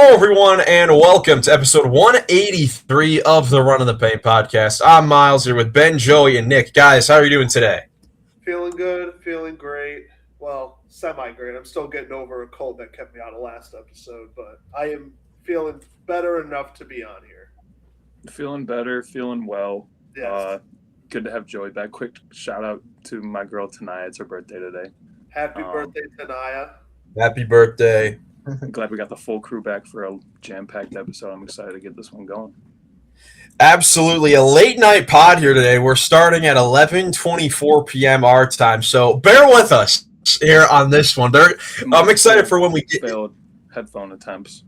Hello, everyone, and welcome to episode 183 of the Run in the Paint podcast. I'm Miles here with Ben, Joey, and Nick. Guys, how are you doing today? Feeling good, feeling great. Well, semi-great. I'm still getting over a cold that kept me out of last episode, but I am feeling better enough to be on here. Feeling better, feeling well. Yes. Good to have Joey back. Quick shout out to my girl Tanaya. It's her birthday today. Happy birthday, Tanaya. Happy birthday. I'm glad we got the full crew back for a jam-packed episode. I'm excited to get this one going. Absolutely. A late night pod here today. We're starting at 11:24 p.m. our time, so bear with us here on this one. I'm excited for when we get failed headphone attempts.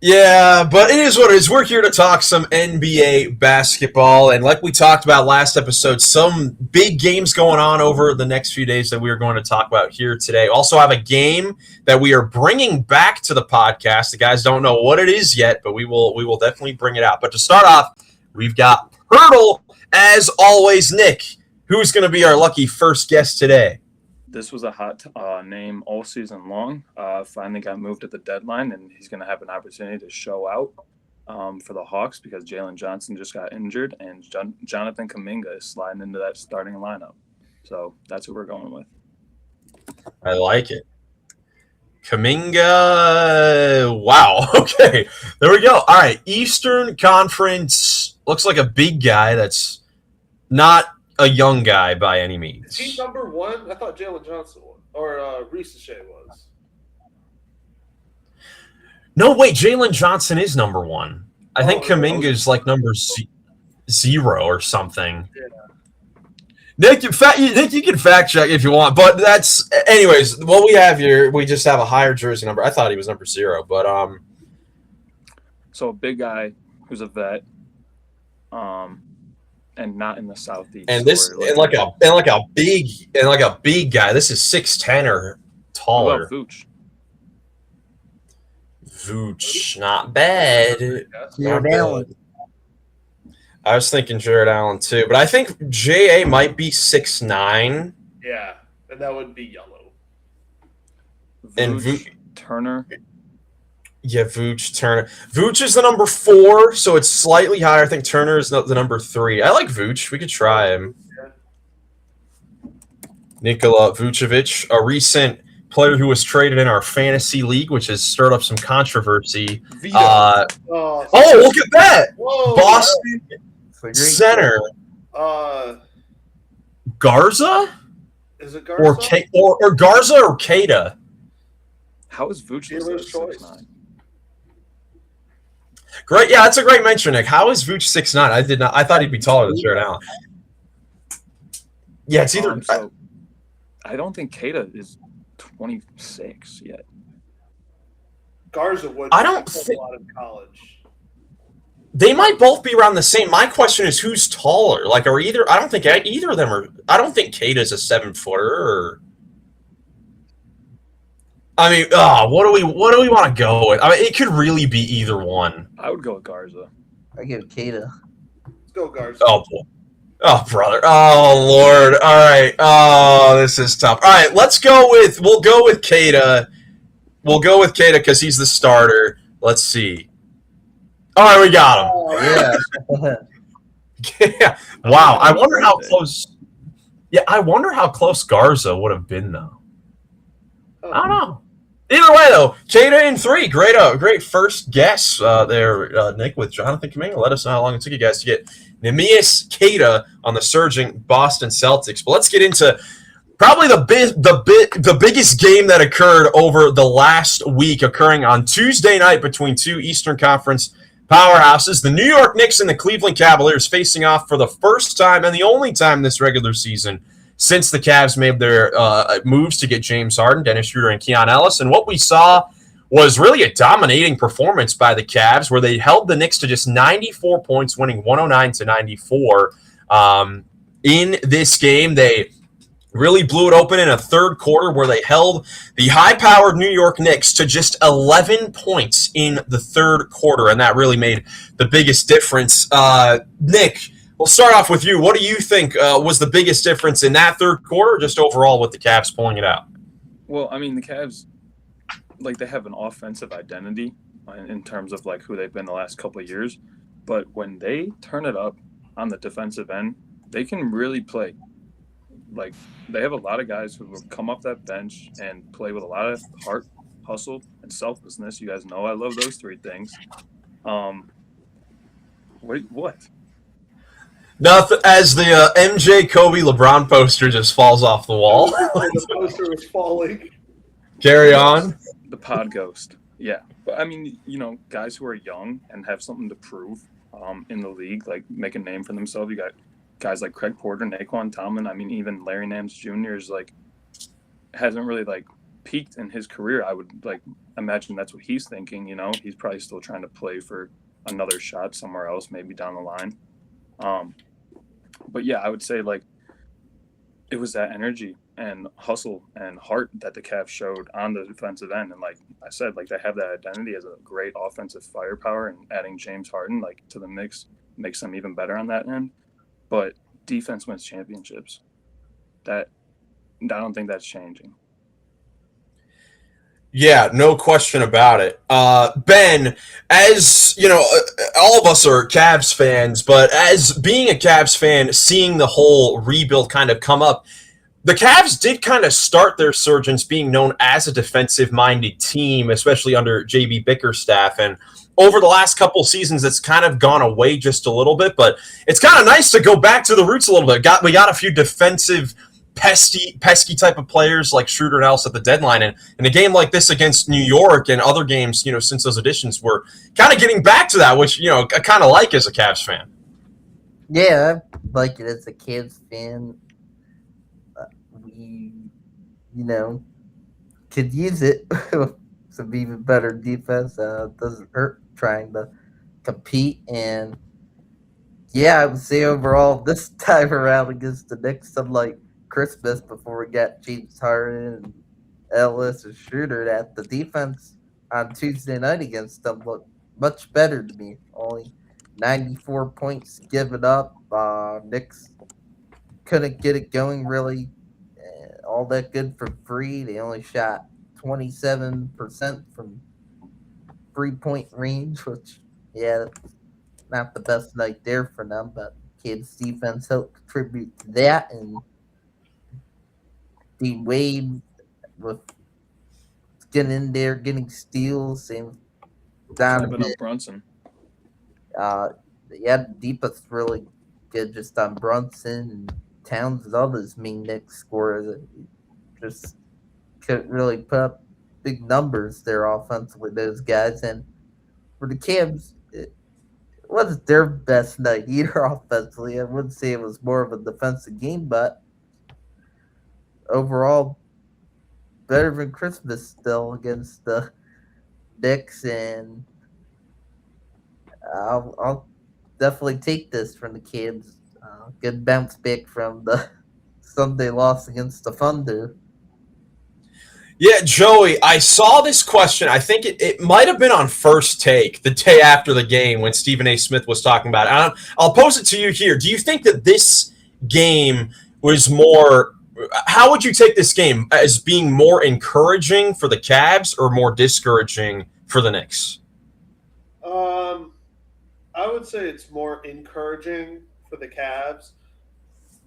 Yeah, but it is what it is. We're here to talk some NBA basketball, and like we talked about last episode, some big games going on over the next few days that we are going to talk about here today. Also have a game that we are bringing back to the podcast. The guys don't know what it is yet, but we will definitely bring it out. But to start off, we've got Hurdle, as always. Nick, who's going to be our lucky first guest today? This was a hot name all season long. Finally got moved at the deadline, and he's going to have an opportunity to show out for the Hawks because Jalen Johnson just got injured, and Jonathan Kuminga is sliding into that starting lineup. So that's who we're going with. I like it. Kuminga. Wow. Okay. There we go. All right. Eastern Conference looks like a big guy that's not a young guy by any means. Is he number one? I thought Jalen Johnson was, or Reese Shea was. No, wait, Jalen Johnson is number one. I think Kuminga is like number 0 or something. Yeah. Nick, you can fact check if you want, but that's anyways. What we have here, we just have a higher jersey number. I thought he was number 0, but So a big guy who's a vet, and not in the Southeast. And this and like a big guy. This is 6'10" or taller. What about Vooch? Vooch, not bad. Jared Allen. I was thinking Jared Allen too, but I think JA might be 6'9". Yeah, and that would be yellow. And Turner. Yeah, Vooch, Turner. Vooch is the number 4, so it's slightly higher. I think Turner is the number 3. I like Vooch. We could try him. Yeah. Nikola Vucevic, a recent player who was traded in our fantasy league, which has stirred up some controversy. Look at that! Whoa, Boston center. Garza? Is it Garza? Or Garza or Keita? How is Vooch Dealer's choice. 6'9"? Great, yeah, that's a great mention, Nick. How is Vooch 6'9"? I thought he'd be taller than Jared Allen. Yeah, it's either. I don't think Keita is 26 yet. Garza would. I don't think a lot in college. They might both be around the same. My question is, who's taller? Like, are either? I don't think either of them are. I don't think Keita's a 7-footer. Or, I mean, what do we want to go with? I mean, it could really be either one. I would go with Garza. I give Keita. Let's go Garza. Oh, boy. Oh, brother. Oh, Lord. All right. Oh, this is tough. All right, we'll go with Keita. We'll go with Keita because he's the starter. Let's see. All right, we got him. Oh, yeah. Yeah. Wow. I wonder how close. Yeah, I wonder how close Garza would have been, though. I don't know. Either way, though, Keita in 3. Great first guess there, Nick, with Jonathan Kuminga. Let us know how long it took you guys to get Neemias Keita on the surging Boston Celtics. But let's get into probably the biggest game that occurred over the last week, occurring on Tuesday night between two Eastern Conference powerhouses, the New York Knicks and the Cleveland Cavaliers, facing off for the first time and the only time this regular season since the Cavs made their moves to get James Harden, Dennis Schroeder, and Keon Ellis. And what we saw was really a dominating performance by the Cavs, where they held the Knicks to just 94 points, winning 109-94. In this game, they really blew it open in a third quarter where they held the high-powered New York Knicks to just 11 points in the third quarter, and that really made the biggest difference. Nick, we'll start off with you. What do you think was the biggest difference in that third quarter, or just overall with the Cavs pulling it out? Well, I mean, the Cavs like they have an offensive identity in terms of like who they've been the last couple of years, but when they turn it up on the defensive end, they can really play. Like they have a lot of guys who will come off that bench and play with a lot of heart, hustle, and selflessness. You guys know I love those three things. Um, what? Nothing. As the MJ, Kobe, LeBron poster just falls off the wall. The poster was falling. Carry on. The pod ghost. Yeah, but I mean, guys who are young and have something to prove in the league, like make a name for themselves. You got guys like Craig Porter, Naquan Tomlin. I mean, even Larry Nance Jr. is like hasn't really like peaked in his career. I would like imagine that's what he's thinking. He's probably still trying to play for another shot somewhere else, maybe down the line. But yeah, I would say like it was that energy and hustle and heart that the Cavs showed on the defensive end. And like I said, like they have that identity as a great offensive firepower, and adding James Harden like to the mix makes them even better on that end. But defense wins championships. I don't think that's changing. Yeah, no question about it. Ben, as you know, all of us are Cavs fans, but as being a Cavs fan, seeing the whole rebuild kind of come up, the Cavs did kind of start their surgence being known as a defensive-minded team, especially under JB Bickerstaff. And over the last couple seasons, it's kind of gone away just a little bit, but it's kind of nice to go back to the roots a little bit. We got a few defensive pesky type of players like Schroeder and Ellis at the deadline, and in a game like this against New York and other games, since those additions, we're kind of getting back to that, which I kind of like as a Cavs fan. Yeah, I like it as a Cavs fan. We, could use it with some even better defense. It doesn't hurt trying to compete. And yeah, I would say overall this time around against the Knicks, unlike Christmas before we got James Harden and Ellis and Schroeder, that the defense on Tuesday night against them looked much better to me. Only 94 points given up. Knicks couldn't get it going really all that good for free. They only shot 27% from 3-point range, which, yeah, not the best night there for them, but kids' defense helped contribute to that. And D Wade with getting in there, getting steals, same Donovan up Brunson. Yeah, Deepeth's really good just on Brunson, and Towns and others mean Knicks scorers. Just couldn't really put up big numbers there offensively, those guys. And for the Cavs, it wasn't their best night either offensively. I wouldn't say it was more of a defensive game, but overall, better than Christmas still against the Knicks. And I'll definitely take this from the Cavs. Good bounce back from the Sunday loss against the Thunder. Yeah, Joey, I saw this question. I think it might have been on First Take the day after the game when Stephen A. Smith was talking about it. I'll pose it to you here. Do you think that this game was more – how would you take this game as being more encouraging for the Cavs or more discouraging for the Knicks? I would say it's more encouraging for the Cavs.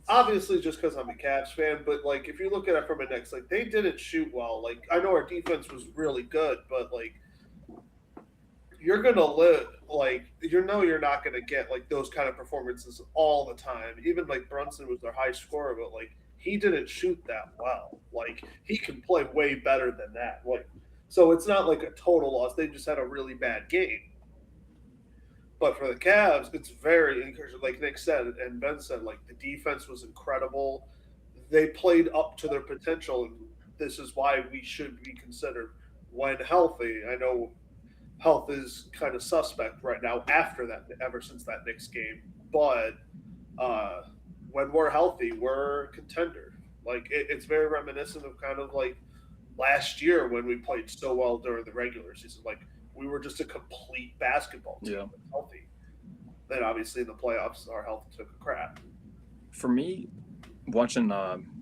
Obviously, just because I'm a Cavs fan, but like if you look at it from a Knicks, like they didn't shoot well. Like I know our defense was really good, but like you're gonna live like you're not gonna get like those kind of performances all the time. Even like Brunson was their high scorer, but like he didn't shoot that well. Like he can play way better than that. Like so it's not like a total loss. They just had a really bad game. But for the Cavs, it's very encouraging. Like Nick said and Ben said, like the defense was incredible. They played up to their potential, and this is why we should be considered when healthy. I know health is kind of suspect right now ever since that Knicks game. But when we're healthy, we're a contender. Like it's very reminiscent of kind of like last year when we played so well during the regular season. Like we were just a complete basketball team. Yeah. Healthy. Then obviously in the playoffs, our health took a crap. For me, watching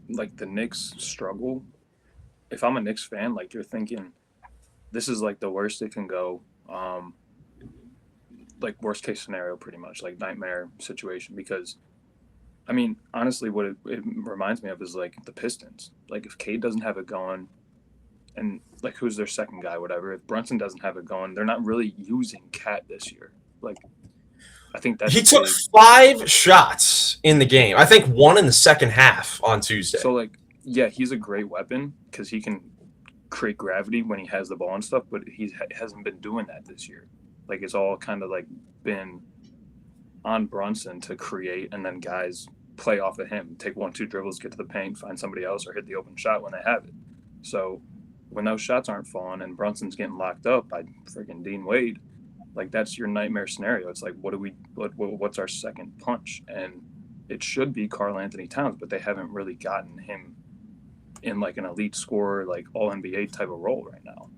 like the Knicks struggle, if I'm a Knicks fan, like you're thinking, this is like the worst it can go. Like worst case scenario, pretty much like nightmare situation. Because I mean, honestly, what it reminds me of is like the Pistons. Like if Cade doesn't have it going, and like who's their second guy, whatever. If Brunson doesn't have it going, they're not really using Cat this year. Like I think that's he took 5 shots in the game. I think 1 in the second half on Tuesday. So like, yeah, he's a great weapon because he can create gravity when he has the ball and stuff, but he hasn't been doing that this year. Like it's all kind of like been on Brunson to create, and then guys play off of him, take 1-2 dribbles, get to the paint, find somebody else, or hit the open shot when they have it. So when those shots aren't falling and Brunson's getting locked up by freaking Dean Wade, like that's your nightmare scenario. It's like, what's our second punch? And it should be Karl Anthony Towns, but they haven't really gotten him in like an elite scorer, like all NBA type of role right now.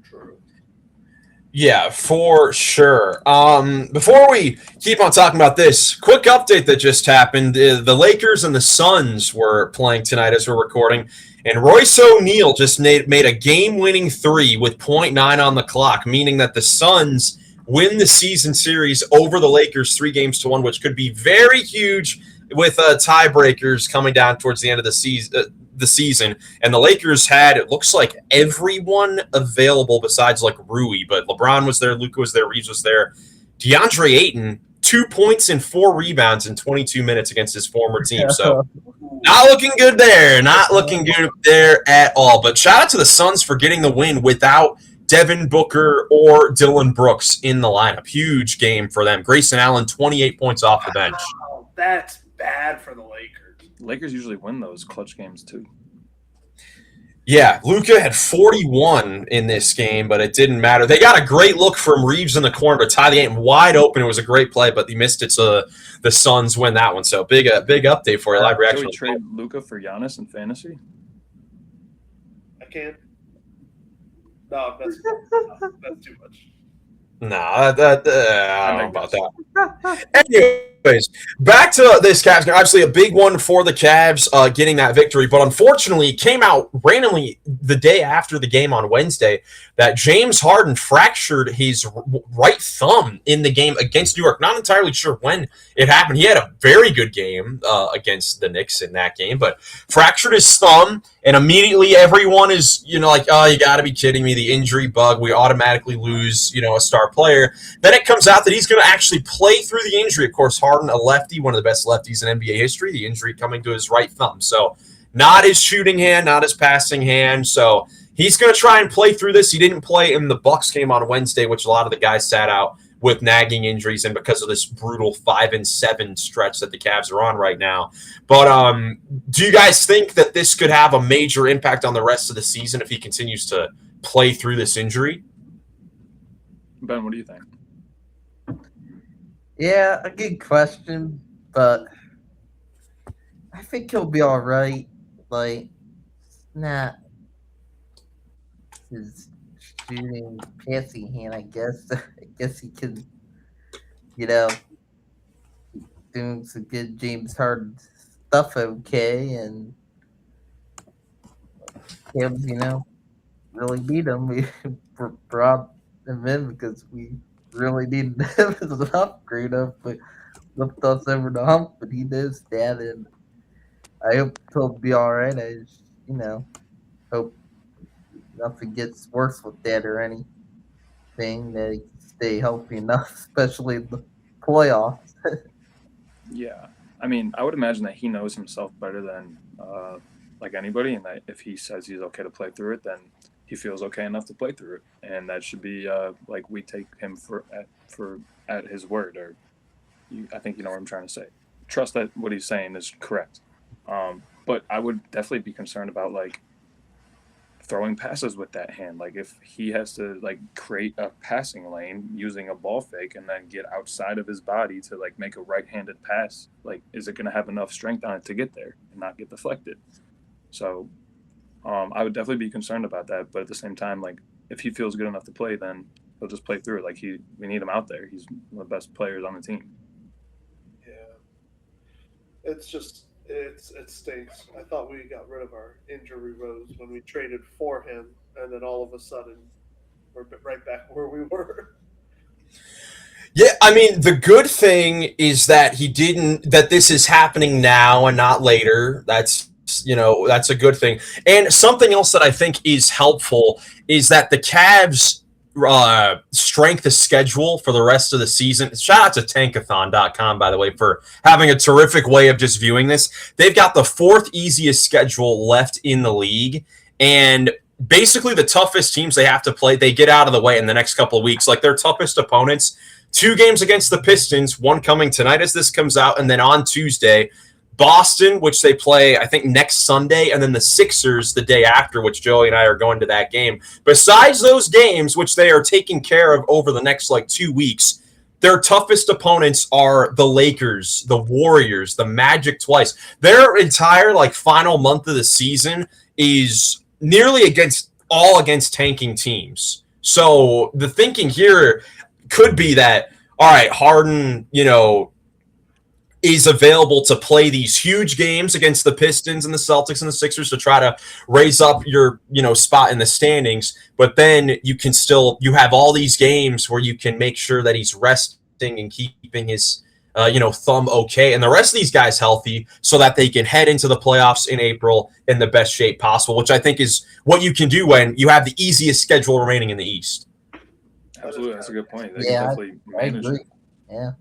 True. Yeah, for sure. Before we keep on talking about this, quick update that just happened. The Lakers and the Suns were playing tonight as we're recording, and Royce O'Neal just made a game-winning 3 with 0.9 on the clock, meaning that the Suns win the season series over the Lakers 3-1, which could be very huge with tiebreakers coming down towards the end of the season. And the Lakers had, it looks like, everyone available besides like Rui, but LeBron was there, Luka was there, Reeves was there. DeAndre Ayton, 2 points and 4 rebounds in 22 minutes against his former team. So not looking good there. Not looking good there at all. But shout out to the Suns for getting the win without Devin Booker or Dylan Brooks in the lineup. Huge game for them. Grayson Allen, 28 points off the bench. Wow, that's bad for the Lakers. Lakers usually win those clutch games too. Yeah, Luka had 41 in this game, but it didn't matter. They got a great look from Reeves in the corner to tie the game wide open. It was a great play, but they missed it, so the Suns win that one. So big update for you. Live reaction. Should we trade Luka for Giannis in fantasy? I can't. No, that's too much. No, I don't know about that. Anyways, back to this Cavs game. Obviously, a big one for the Cavs getting that victory, but unfortunately, it came out randomly the day after the game on Wednesday that James Harden fractured his right thumb in the game against New York. Not entirely sure when it happened. He had a very good game against the Knicks in that game, but fractured his thumb, and immediately everyone is, like, oh, you got to be kidding me, the injury bug. We automatically lose, a star player. Then it comes out that he's going to actually play through the injury. Of course, Harden, a lefty, one of the best lefties in NBA history, the injury coming to his right thumb. So not his shooting hand, not his passing hand. So he's going to try and play through this. He didn't play in the Bucks game on Wednesday, which a lot of the guys sat out with nagging injuries and because of this brutal 5-7 stretch that the Cavs are on right now. But do you guys think that this could have a major impact on the rest of the season if he continues to play through this injury? Ben, what do you think? Yeah, a good question, but I think he'll be all right. Like, not his shooting, passing hand, I guess. I guess he can, doing some good James Harden stuff okay, and Cavs, really beat him. We brought him in because we really needed him as an upgrade up, but lift us over the hump, but he does that, and I hope he'll be all right. I just, hope nothing gets worse with that or anything, that he can stay healthy enough, especially in the playoffs. Yeah. I mean, I would imagine that he knows himself better than like anybody, and that if he says he's okay to play through it, then he feels okay enough to play through it, and that should be like we take him at his word, or I think you know what I'm trying to say. Trust that what he's saying is correct. But I would definitely be concerned about like throwing passes with that hand. Like if he has to like create a passing lane using a ball fake and then get outside of his body to like make a right-handed pass, like is it going to have enough strength on it to get there and not get deflected? So I would definitely be concerned about that. But at the same time, like if he feels good enough to play, then he'll just play through it. Like we need him out there. He's one of the best players on the team. Yeah, it's just it stinks. I thought we got rid of our injury woes when we traded for him, and then all of a sudden we're right back where we were. Yeah, I mean, the good thing is that that this is happening now and not later. That's a good thing. And something else that I think is helpful is that the Cavs strength of schedule for the rest of the season. Shout out to tankathon.com, by the way, for having a terrific way of just viewing this. They've got the fourth easiest schedule left in the league, and basically the toughest teams they have to play, they get out of the way in the next couple of weeks. Like their toughest opponents, 2 games against the Pistons, one coming tonight as this comes out, and then on Tuesday, Boston, which they play, I think, next Sunday, and then the Sixers the day after, which Joey and I are going to that game. Besides those games, which they are taking care of over the next, 2 weeks, their toughest opponents are the Lakers, the Warriors, the Magic twice. Their entire, final month of the season is nearly against tanking teams. So the thinking here could be that, all right, Harden, is available to play these huge games against the Pistons and the Celtics and the Sixers to try to raise up your, spot in the standings. But then you have all these games where you can make sure that he's resting and keeping his, thumb okay. And the rest of these guys healthy so that they can head into the playoffs in April in the best shape possible, which I think is what you can do when you have the easiest schedule remaining in the East. Absolutely. That's a good point. They Yeah, can definitely manage agree. it. Yeah.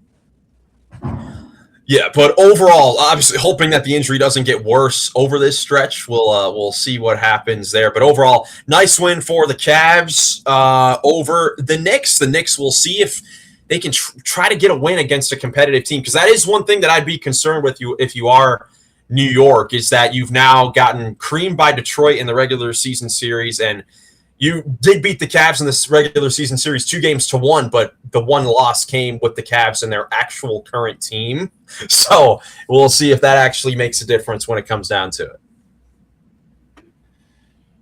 Yeah, but overall, obviously hoping that the injury doesn't get worse over this stretch. We'll see what happens there. But overall, nice win for the Cavs over the Knicks. The Knicks will see if they can try to get a win against a competitive team, because that is one thing that I'd be concerned with you if you are New York, is that you've now gotten creamed by Detroit in the regular season series, and you did beat the Cavs in this regular season series 2-1, but the one loss came with the Cavs and their actual current team. So we'll see if that actually makes a difference when it comes down to it.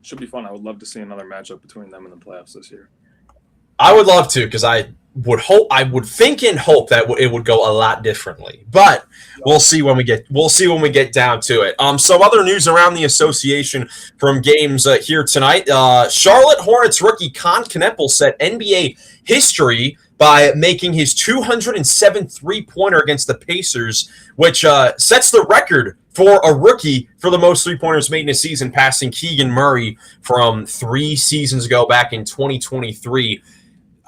Should be fun. I would love to see another matchup between them in the playoffs this year. I would love to, because I would think and hope that it would go a lot differently, but we'll see when we get down to it. Some other news around the association from games here tonight. Charlotte Hornets rookie Con Kneppel set NBA history by making his 207 3-pointer against the Pacers, which sets the record for a rookie for the most 3-pointers made in a season, passing Keegan Murray from 3 seasons ago back in 2023.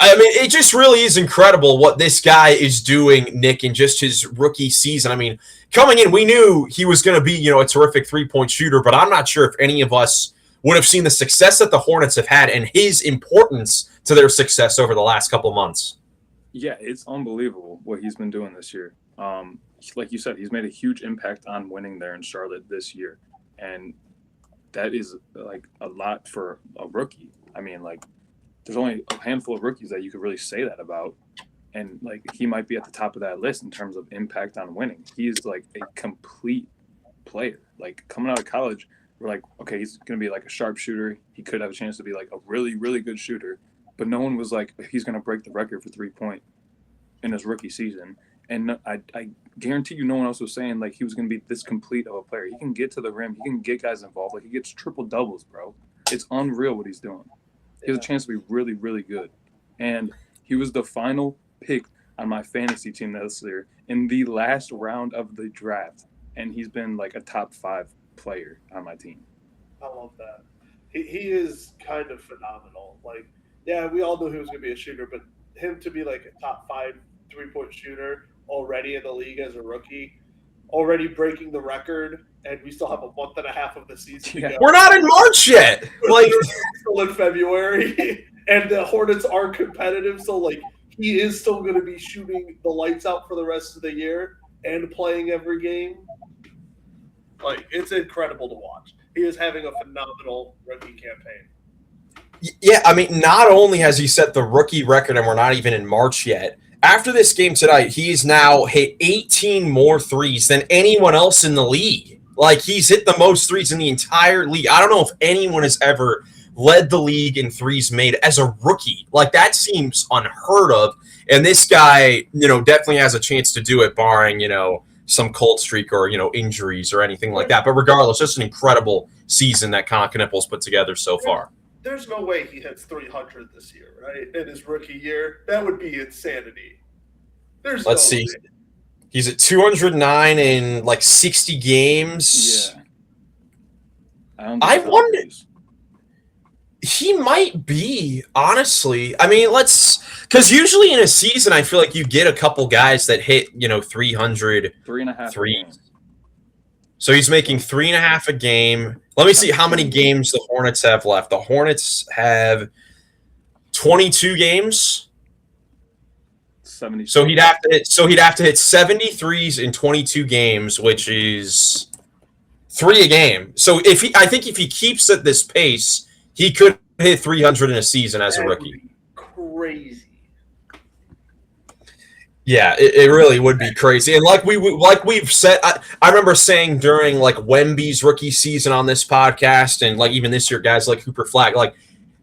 I mean, it just really is incredible what this guy is doing, Nick, in just his rookie season. I mean, coming in, we knew he was going to be, a terrific 3-point shooter, but I'm not sure if any of us would have seen the success that the Hornets have had and his importance to their success over the last couple months. Yeah, it's unbelievable what he's been doing this year. Like you said, he's made a huge impact on winning there in Charlotte this year. And that is, a lot for a rookie. I mean, there's only a handful of rookies that you could really say that about. And, he might be at the top of that list in terms of impact on winning. He is, a complete player. Coming out of college, we're like, okay, he's going to be, a sharpshooter. He could have a chance to be, a really, really good shooter. But no one was like, he's going to break the record for 3-point in his rookie season. And I guarantee you no one else was saying, he was going to be this complete of a player. He can get to the rim. He can get guys involved. He gets triple-doubles, bro. It's unreal what he's doing. He has a chance to be really, really good. And he was the final pick on my fantasy team this year in the last round of the draft. And he's been, a top 5 player on my team. I love that. He is kind of phenomenal. Yeah, we all knew he was going to be a shooter, but him to be, a top 5 3-point shooter already in the league as a rookie, already breaking the record, and we still have a month and a half of the season to go. We're not in March yet. Still in February, and the Hornets are competitive, so he is still going to be shooting the lights out for the rest of the year and playing every game. It's incredible to watch. He is having a phenomenal rookie campaign. Yeah, I mean, not only has he set the rookie record, and we're not even in March yet, after this game tonight, he's now hit 18 more threes than anyone else in the league. He's hit the most threes in the entire league. I don't know if anyone has ever led the league in threes made as a rookie. That seems unheard of. And this guy, definitely has a chance to do it, barring, some cold streak or, injuries or anything like that. But regardless, just an incredible season that Con Kneppel's put together so far. there's no way he hits 300 this year, right? In his rookie year, that would be insanity. There's Let's no see. way. He's at 209 in like 60 games. Yeah. I wonder. He might be, honestly. I mean, because usually in a season, I feel like you get a couple guys that hit, 300 3.5 threes. So he's making 3.5 a game. Let me see how many games the Hornets have left. The Hornets have 22 games. 70. So he'd have to hit 73s in 22 games, which is 3 a game. So I think if he keeps at this pace, he could hit 300 in a season as a rookie. Crazy. Yeah, it really would be crazy. And like we've said, I remember saying during like Wemby's rookie season on this podcast, and like even this year, guys like Cooper Flag, like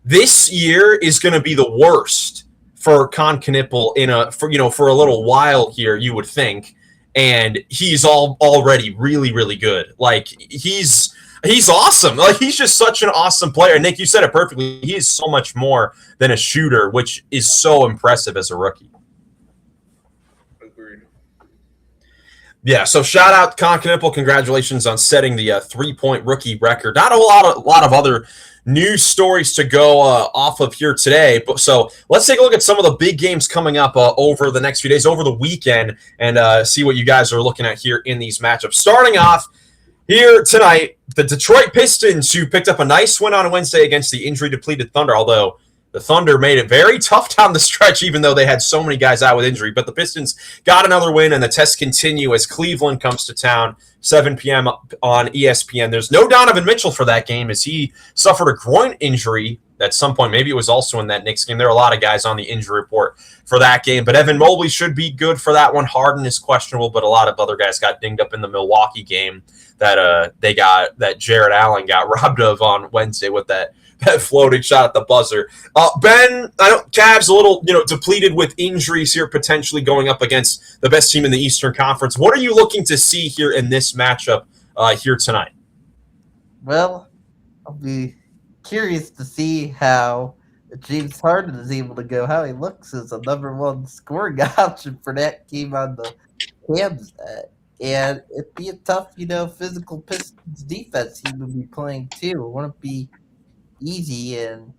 this year is going to be the worst for Con Knippel for a little while here, you would think. And he's already really, really good. Like he's awesome. Like he's just such an awesome player. Nick, you said it perfectly. He is so much more than a shooter, which is so impressive as a rookie. Agreed. Yeah, so shout out to Con Knippel. Congratulations on setting the 3-point rookie record. Not a lot of other news stories to go off of here today. But so let's take a look at some of the big games coming up over the next few days, over the weekend, and see what you guys are looking at here in these matchups. Starting off here tonight, the Detroit Pistons, who picked up a nice win on Wednesday against the injury-depleted Thunder, although the Thunder made it very tough down the stretch, even though they had so many guys out with injury. But the Pistons got another win, and the tests continue as Cleveland comes to town, 7 p.m. on ESPN. There's no Donovan Mitchell for that game as he suffered a groin injury at some point. Maybe it was also in that Knicks game. There are a lot of guys on the injury report for that game. But Evan Mobley should be good for that one. Harden is questionable, but a lot of other guys got dinged up in the Milwaukee game that Jared Allen got robbed of on Wednesday with that floating shot at the buzzer. Ben, I know Cavs a little depleted with injuries here, potentially going up against the best team in the Eastern Conference. What are you looking to see here in this matchup here tonight? Well, I'll be curious to see how James Harden is able to go, how he looks as a number one scoring option for that team on the Cavs. And it'd be a tough, physical Pistons defense he would be playing too. It wouldn't be easy, and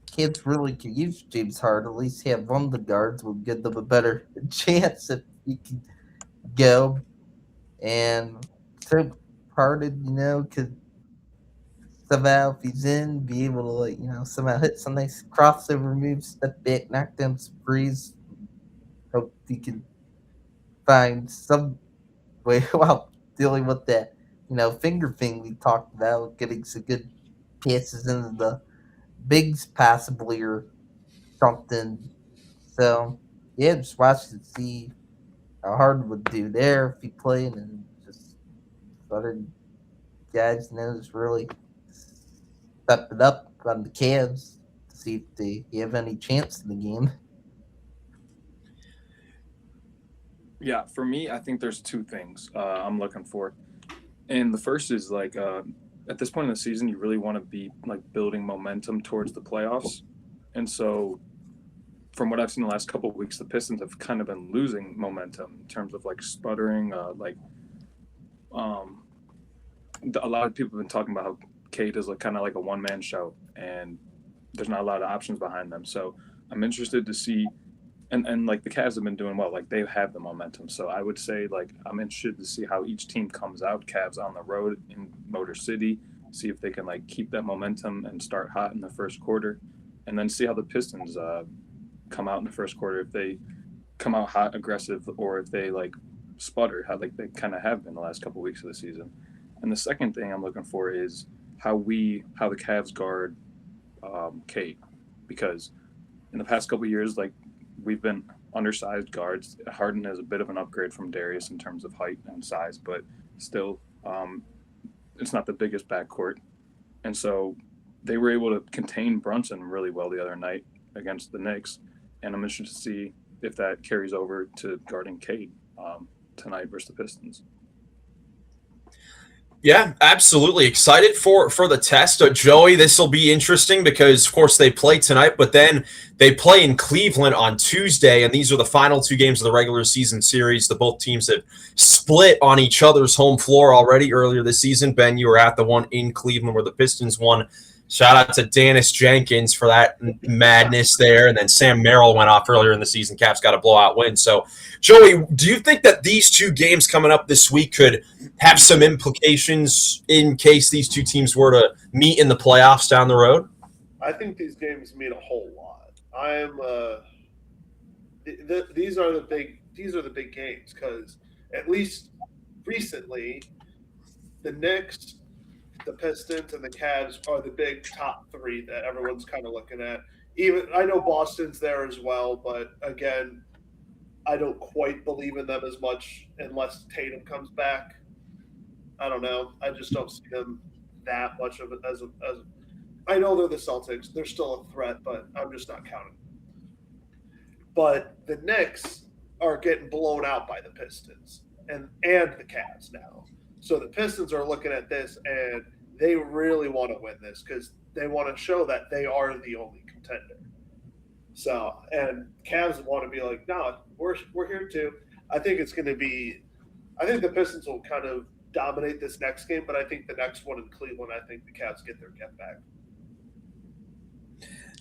kids really could use James Harden. At least have one of the guards will give them a better chance if he can go. And so Harden, could somehow, if he's in, be able to somehow hit some nice crossover moves, step back, knock down some threes. Hope he can find some way while dealing with that finger thing we talked about, getting some good passes into the bigs possibly or something. So yeah, just watch to see how Harden would do there if he played, and just other guys just really step it up on the Cavs to see if they have any chance in the game. Yeah, for me, I think there's two things I'm looking for. And the first is at this point in the season, you really want to be building momentum towards the playoffs. And so from what I've seen the last couple of weeks, the Pistons have kind of been losing momentum in terms of sputtering. A lot of people have been talking about how Cade is kind of like a one-man show, and there's not a lot of options behind them. So I'm interested to see. And the Cavs have been doing well. They have the momentum. So I would say I'm interested to see how each team comes out. Cavs on the road in Motor City, see if they can keep that momentum and start hot in the first quarter, and then see how the Pistons come out in the first quarter. If they come out hot, aggressive, or if they sputter, how they kind of have been the last couple of weeks of the season. And the second thing I'm looking for is how the Cavs guard Cade, because in the past couple of years, we've been undersized guards. Harden is a bit of an upgrade from Darius in terms of height and size, but still, it's not the biggest backcourt. And so they were able to contain Brunson really well the other night against the Knicks. And I'm interested to see if that carries over to guarding Cade tonight versus the Pistons. Yeah, absolutely excited for the test. Joey, this will be interesting because, of course, they play tonight, but then they play in Cleveland on Tuesday, and these are the final two games of the regular season series. The both teams have split on each other's home floor already earlier this season. Ben, you were at the one in Cleveland where the Pistons won. Shout out to Dennis Jenkins for that madness there, and then Sam Merrill went off earlier in the season. Caps got a blowout win. So, Joey, do you think that these two games coming up this week could have some implications in case these two teams were to meet in the playoffs down the road? I think these games mean a whole lot. These are the big games because at least recently, the Knicks, the Pistons, and the Cavs are the big top three that everyone's kind of looking at. Even I know Boston's there as well, but again, I don't quite believe in them as much unless Tatum comes back. I don't know. I just don't see them that much of it as I know they're the Celtics. They're still a threat, but I'm just not counting. But the Knicks are getting blown out by the Pistons and the Cavs now. So the Pistons are looking at this and they really want to win this because they want to show that they are the only contender. So and Cavs want to be like, no, we're here too. I think it's going to be. I think the Pistons will kind of dominate this next game, but I think the next one in Cleveland, I think the Cavs get their get back.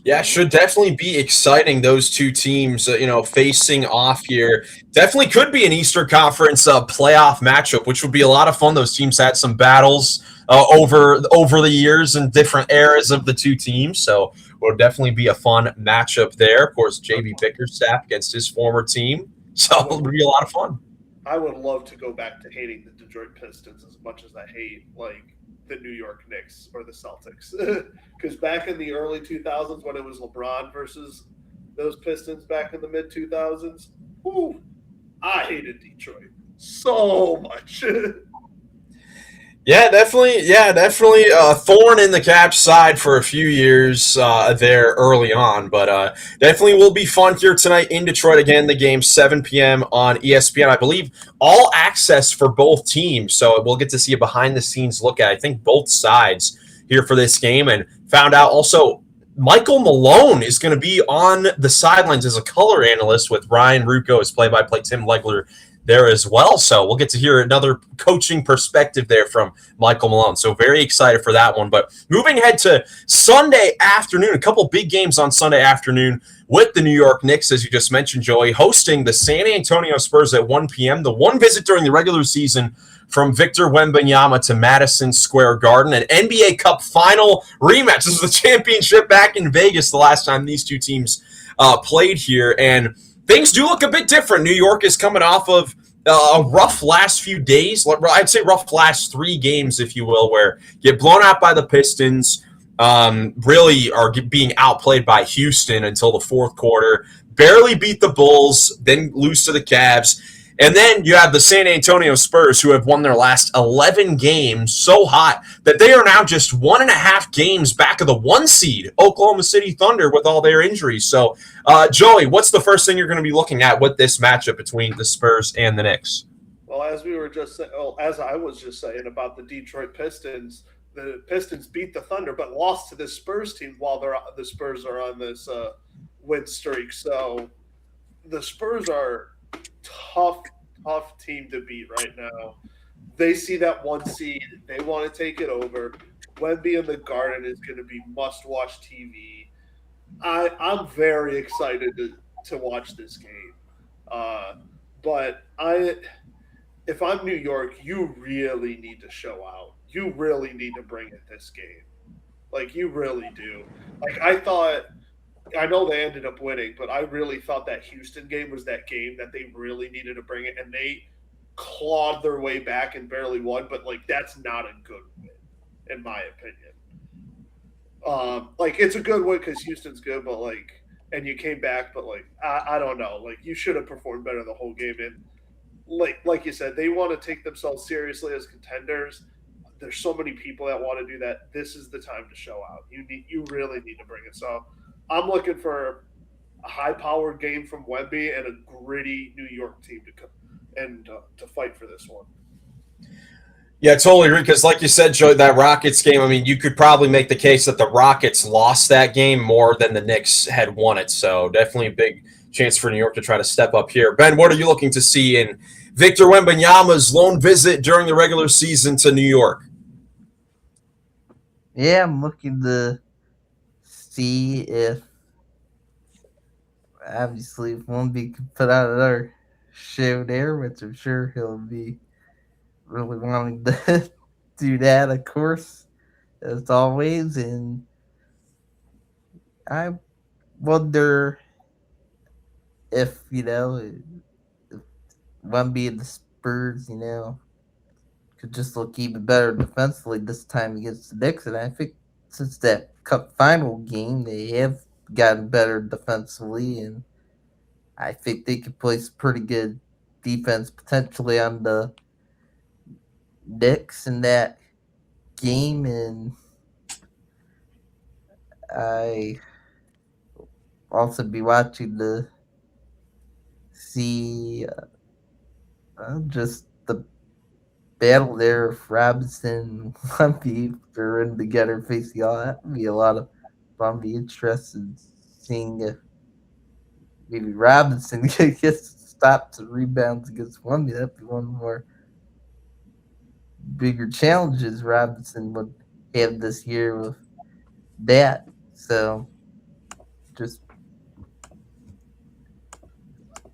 Yeah, should definitely be exciting. Those two teams, facing off here. Definitely could be an Eastern Conference playoff matchup, which would be a lot of fun. Those teams had some battles over the years and different eras of the two teams, so it would definitely be a fun matchup there. Of course, JB Bickerstaff against his former team, so it would be a lot of fun. I would love to go back to hating the Detroit Pistons as much as I hate the New York Knicks or the Celtics. Because back in the early 2000s when it was LeBron versus those Pistons back in the mid 2000s, I hated Detroit so much. Yeah, definitely. A thorn in the Caps side for a few years there early on, but definitely will be fun here tonight in Detroit. Again, the game 7 p.m. on ESPN. I believe all access for both teams, so we'll get to see a behind-the-scenes look at, I think, both sides here for this game, and found out also Michael Malone is going to be on the sidelines as a color analyst with Ryan Rucco as play-by-play Tim Legler there as well. So we'll get to hear another coaching perspective there from Michael Malone. So very excited for that one. But moving ahead to Sunday afternoon, a couple big games on Sunday afternoon with the New York Knicks, as you just mentioned, Joey, hosting the San Antonio Spurs at 1 p.m. The one visit during the regular season from Victor Wembanyama to Madison Square Garden, an NBA Cup final rematch. This is the championship back in Vegas the last time these two teams played here. And things do look a bit different. New York is coming off of a rough last few days. I'd say rough last 3 games, if you will, where you get blown out by the Pistons, really are being outplayed by Houston until the fourth quarter, barely beat the Bulls, then lose to the Cavs. And then you have the San Antonio Spurs, who have won their last 11 games so hot that they are now just 1.5 games back of the 1 seed, Oklahoma City Thunder, with all their injuries. So, Joey, what's the first thing you're going to be looking at with this matchup between the Spurs and the Knicks? Well, as I was just saying about the Detroit Pistons, the Pistons beat the Thunder but lost to the Spurs team while the Spurs are on this win streak. So the Spurs are tough team to beat right now. They see that 1 seed. They want to take it over. Wemby in the Garden is going to be must-watch TV. I'm very excited to watch this game. But if I'm New York, you really need to show out. You really need to bring it this game. You really do. I know they ended up winning, but I really thought that Houston game was that game that they really needed to bring it, and they clawed their way back and barely won, but, that's not a good win, in my opinion. It's a good win because Houston's good, but, and you came back, but, I don't know. You should have performed better the whole game, and, like you said, they want to take themselves seriously as contenders. There's so many people that want to do that. This is the time to show out. You really need to bring it. So I'm looking for a high-powered game from Wemby and a gritty New York team to come and to fight for this one. Yeah, I totally agree. Because, like you said, Joe, that Rockets game, I mean, you could probably make the case that the Rockets lost that game more than the Knicks had won it. So, definitely a big chance for New York to try to step up here. Ben, what are you looking to see in Victor Wembanyama's lone visit during the regular season to New York? Yeah, I'm looking to see if obviously if Wemby can put out another show there, which I'm sure he'll be really wanting to do that, of course, as always. And I wonder if, if Wemby and the Spurs, could just look even better defensively this time against the Knicks. And I think since that Cup final game, they have gotten better defensively, and I think they could play some pretty good defense potentially on the Knicks in that game. And I also be watching to see just the battle there of Robinson and Lumpy. They're in together facing all that. Would be a lot of fun. Be interested in seeing if maybe Robinson gets stops and rebounds against Lumpy. That'd be one more bigger challenges Robinson would have this year with that. So just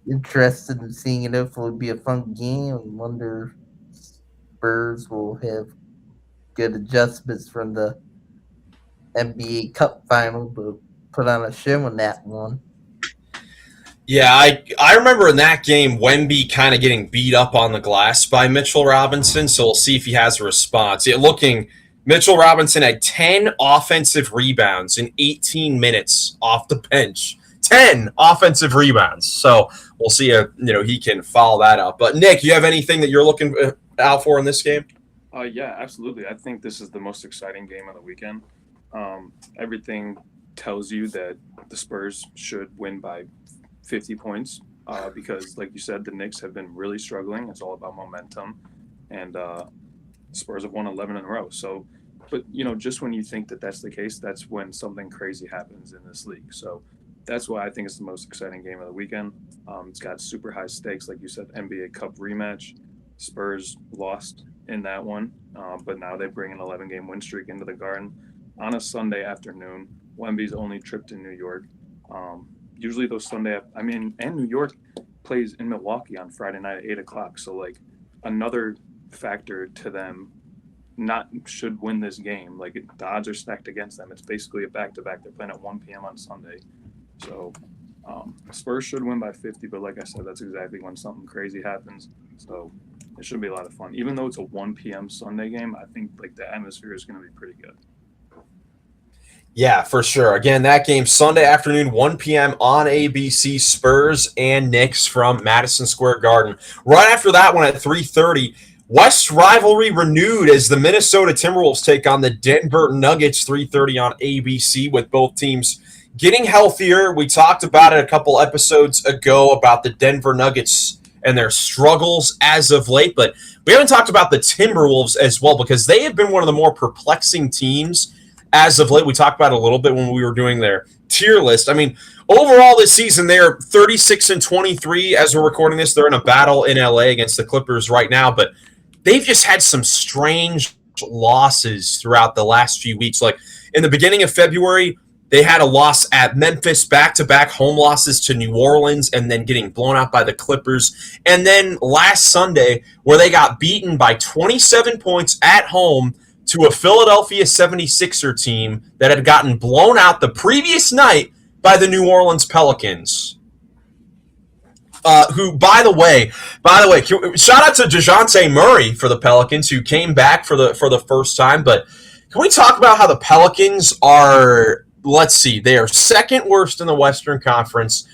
interested in seeing it. Hopefully it'll be a fun game, and wonder if Spurs will have good adjustments from the NBA Cup final, but put on a show in that one. Yeah, I remember in that game, Wemby kind of getting beat up on the glass by Mitchell Robinson, so we'll see if he has a response. Mitchell Robinson had 10 offensive rebounds in 18 minutes off the bench. 10 offensive rebounds. So we'll see if he can follow that up. But Nick, you have anything that you're looking out for in this game? Yeah, absolutely. I think this is the most exciting game of the weekend. Everything tells you that the Spurs should win by 50 points because, like you said, the Knicks have been really struggling. It's all about momentum, and Spurs have won 11 in a row. So, but just when you think that that's the case, that's when something crazy happens in this league. So that's why I think it's the most exciting game of the weekend. It's got super high stakes, like you said, NBA Cup rematch. Spurs lost in that one, but now they bring an 11-game win streak into the Garden on a Sunday afternoon. Wemby's only trip to New York. Usually those and New York plays in Milwaukee on Friday night at 8 o'clock. So, like, another factor to them should win this game. Like, the odds are stacked against them. It's basically a back-to-back. They're playing at 1 p.m. on Sunday. So, Spurs should win by 50, but like I said, that's exactly when something crazy happens. So, it should be a lot of fun. Even though it's a 1 p.m. Sunday game, I think, like, the atmosphere is going to be pretty good. Yeah, for sure. Again, that game Sunday afternoon, 1 p.m. on ABC, Spurs and Knicks from Madison Square Garden. Right after that one at 3:30, West rivalry renewed as the Minnesota Timberwolves take on the Denver Nuggets, 3:30 on ABC, with both teams getting healthier. We talked about it a couple episodes ago about the Denver Nuggets and their struggles as of late, but we haven't talked about the Timberwolves as well because they have been one of the more perplexing teams as of late. We talked about it a little bit when we were doing their tier list. I mean, overall this season, they're 36-23 as we're recording this. They're in a battle in LA against the Clippers right now, but they've just had some strange losses throughout the last few weeks. Like in the beginning of February, they had a loss at Memphis, back-to-back home losses to New Orleans, and then getting blown out by the Clippers. And then last Sunday, where they got beaten by 27 points at home to a Philadelphia 76er team that had gotten blown out the previous night by the New Orleans Pelicans. Who, by the way, shout out to DeJounte Murray for the Pelicans, who came back for the first time. But can we talk about how the Pelicans are? Let's see, they are second worst in the Western Conference.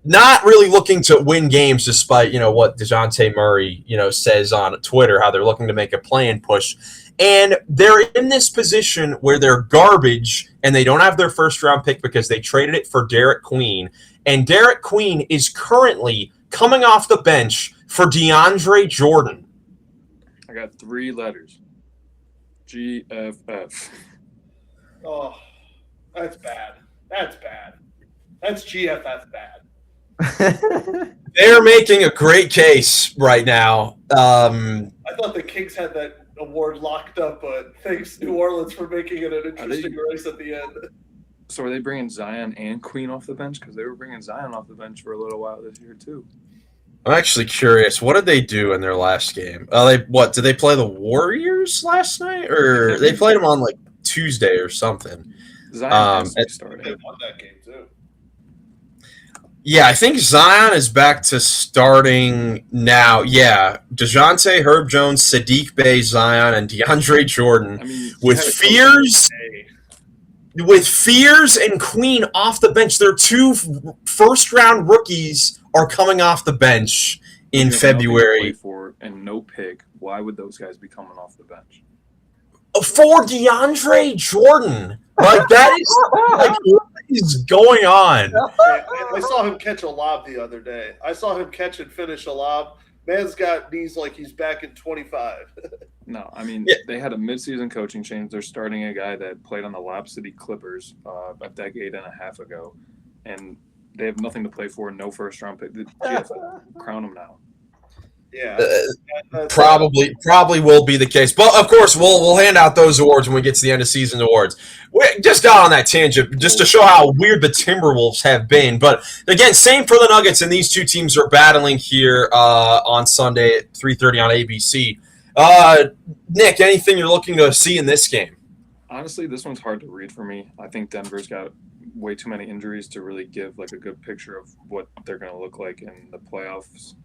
Not really looking to win games, despite what DeJounte Murray says on Twitter, how they're looking to make a play-in push. And they're in this position where they're garbage and they don't have their first-round pick because they traded it for Derek Queen. And Derek Queen is currently coming off the bench for DeAndre Jordan. I got 3 letters. GFF. Oh, that's bad. That's bad. That's GFF bad. They're making a great case right now. I thought the Kings had that award locked up, but thanks New Orleans for making it an interesting race at the end. So are they bringing Zion and Queen off the bench? Because they were bringing Zion off the bench for a little while this year too. I'm actually curious. What did they do in their last game? Did they play the Warriors last night, or they played them on like Tuesday or something? Zion started. They won that game too. Yeah, I think Zion is back to starting now. Yeah, DeJounte, Herb Jones, Sadiq Bey, Zion, and DeAndre Jordan with Fears and Queen off the bench. Their 2 first-round rookies are coming off the bench in February. And no pick. Why would those guys be coming off the bench? For DeAndre Jordan. Like, that is like, what is going on? I saw him catch a lob the other day. I saw him catch and finish a lob. Man's got knees like he's back in 25. No, They had a midseason coaching change. They're starting a guy that played on the Lob City Clippers a decade and a half ago, and they have nothing to play for. No first-round pick. The GFL crown him now. Yeah, probably will be the case. But of course, we'll hand out those awards when we get to the end of season awards. We just got on that tangent just to show how weird the Timberwolves have been. But again, same for the Nuggets, and these two teams are battling here on Sunday at 3:30 on ABC. Nick, anything you're looking to see in this game? Honestly, this one's hard to read for me. I think Denver's got way too many injuries to really give like a good picture of what they're going to look like in the playoffs.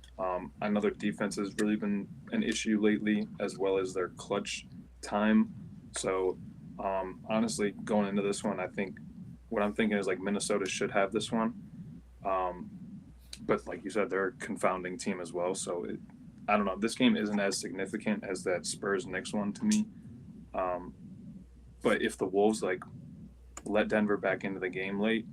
I know their defense has really been an issue lately, as well as their clutch time. So, honestly, going into this one, I think what I'm thinking is like Minnesota should have this one. But like you said, they're a confounding team as well. So, I don't know. This game isn't as significant as that Spurs-Knicks one to me. But if the Wolves like let Denver back into the game late,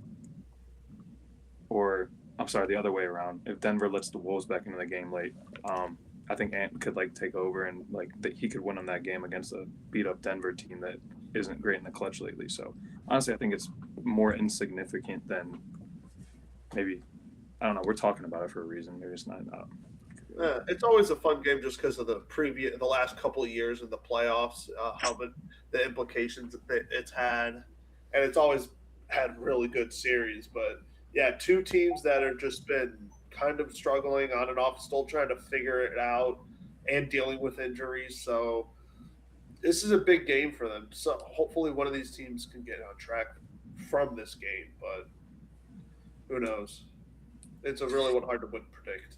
or I'm sorry, the other way around. If Denver lets the Wolves back into the game late, I think Ant could like take over and like he could win on that game against a beat up Denver team that isn't great in the clutch lately. So honestly, I think it's more insignificant than maybe. I don't know. We're talking about it for a reason. Maybe it's not. It's always a fun game just because of the last couple of years in the playoffs, how the implications that it's had, and it's always had really good series. But yeah, 2 teams that have just been kind of struggling on and off, still trying to figure it out and dealing with injuries. So this is a big game for them. So hopefully one of these teams can get on track from this game, but who knows? It's a really one hard to predict.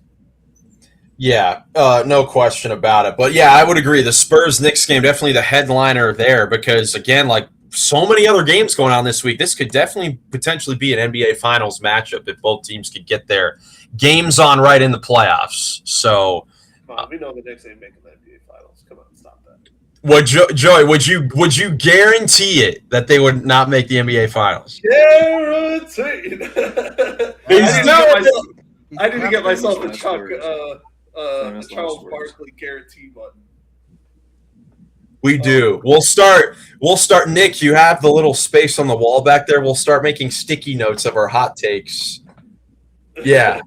Yeah, no question about it. But yeah, I would agree. The Spurs-Knicks game, definitely the headliner there because, again, like so many other games going on this week, this could definitely potentially be an NBA Finals matchup if both teams could get their games on right in the playoffs. So we know the Knicks ain't making the NBA Finals. Come on, stop that. Joey, would you guarantee it that they would not make the NBA Finals? Guaranteed. I need to get myself a Charles Barkley guarantee button. We do. We'll start. Nick, you have the little space on the wall back there. We'll start making sticky notes of our hot takes. Yeah.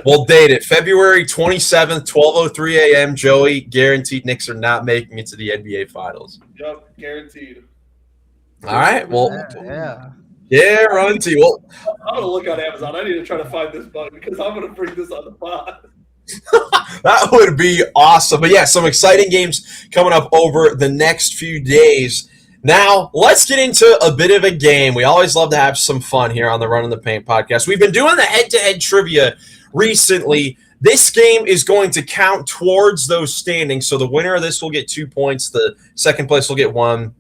We'll date it. February 27th, 12:03 a.m. Joey, guaranteed Knicks are not making it to the NBA Finals. Yep, guaranteed. All right. Well, yeah. Guarantee. Well, I'm going to look on Amazon. I need to try to find this button because I'm going to bring this on the pod. That would be awesome. But yeah, some exciting games coming up over the next few days. Now, let's get into a bit of a game. We always love to have some fun here on the Runnin the Paint podcast. We've been doing the head-to-head trivia recently. This game is going to count towards those standings. So the winner of this will get 2 points. The second place will get 1.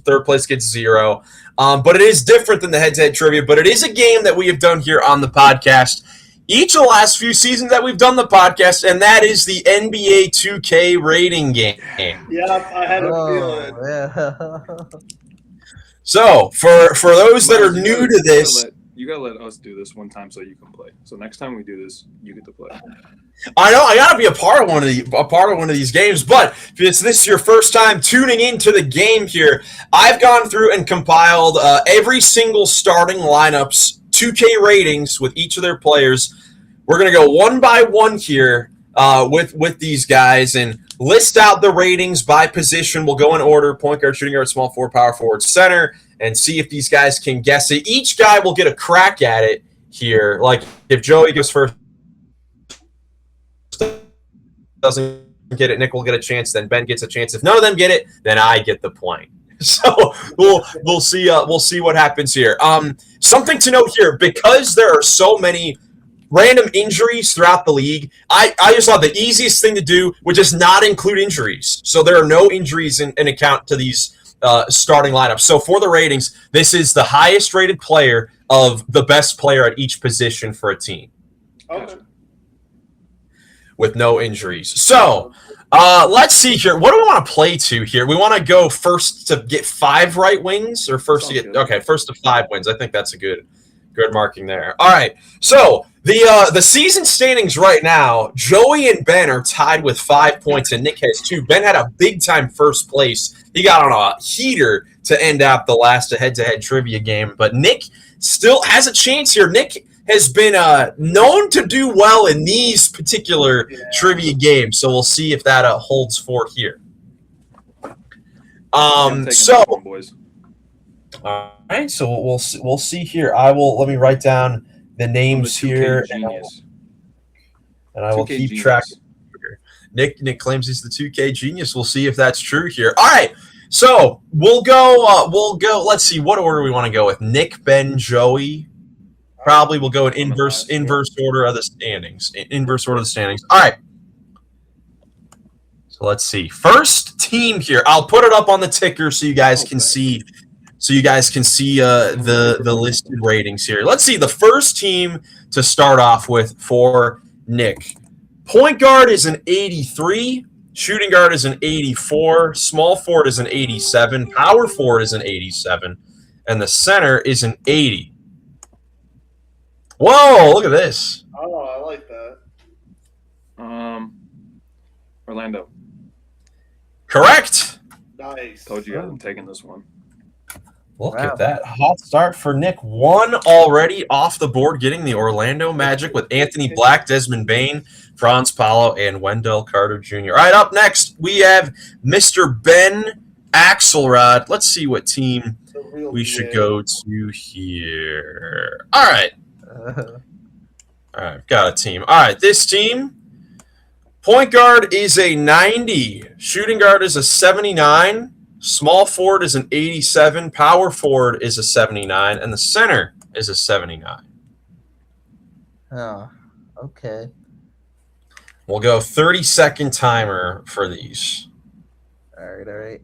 Third place gets 0. But it is different than the head-to-head trivia. But it is a game that we have done here on the podcast each of the last few seasons that we've done the podcast, and that is the NBA 2K rating game. Yeah, I had a feeling. Yeah. So, for those that are new to this, you gotta let us do this one time so you can play. So next time we do this, you get to play. I know I gotta be a part of one of these games, but if this is your first time tuning into the game here, I've gone through and compiled every single starting lineup's 2K ratings with each of their players. We're gonna go one by one here with these guys and list out the ratings by position. We'll go in order: point guard, shooting guard, small forward, power forward, center, and see if these guys can guess it. Each guy will get a crack at it here. Like if Joey goes first, doesn't get it, Nick will get a chance, then Ben gets a chance. If none of them get it, then I get the point. So we'll see what happens here. Something to note here, because there are so many random injuries throughout the league, I just thought the easiest thing to do would just not include injuries. So there are no injuries in account to these starting lineups. So for the ratings, this is the highest rated player of the best player at each position for a team. Okay. With no injuries. So let's see here. What do we want to play to here? We want to go first to get 5 right wins, or first to get first to 5 wins. I think that's a good marking there. All right. So the season standings right now, Joey and Ben are tied with 5 points, and Nick has 2. Ben had a big time first place. He got on a heater to end out the last head-to-head trivia game, but Nick still has a chance here. Nick has been known to do well in these particular trivia games, so we'll see if that holds fort here. So, boys. All right, so we'll see here. Let me write down the names here, and I will keep track. Nick claims he's the 2K genius. We'll see if that's true here. All right, so we'll go. Let's see what order we want to go with. Nick, Ben, Joey. Probably we'll go in inverse order of the standings. Inverse order of the standings. All right. So let's see. First team here. I'll put it up on the ticker so you guys can see. So you guys can see the listed ratings here. Let's see the first team to start off with for Nick. Point guard is an 83. Shooting guard is an 84. Small forward is an 87. Power forward is an 87. And the center is an 80. Whoa, look at this. Oh, I like that. Orlando. Correct. Nice. Told you I'm taking this one. Look at that. Hot start for Nick. 1 already off the board, getting the Orlando Magic with Anthony Black, Desmond Bain, Franz Paolo, and Wendell Carter Jr. All right, up next, we have Mr. Ben Axelrod. Let's see what team we should go to here. All right. All right, got a team. All right, this team, point guard is a 90. Shooting guard is a 79. Small forward is an 87. Power forward is a 79. And the center is a 79. Oh, okay. We'll go 30-second timer for these. All right.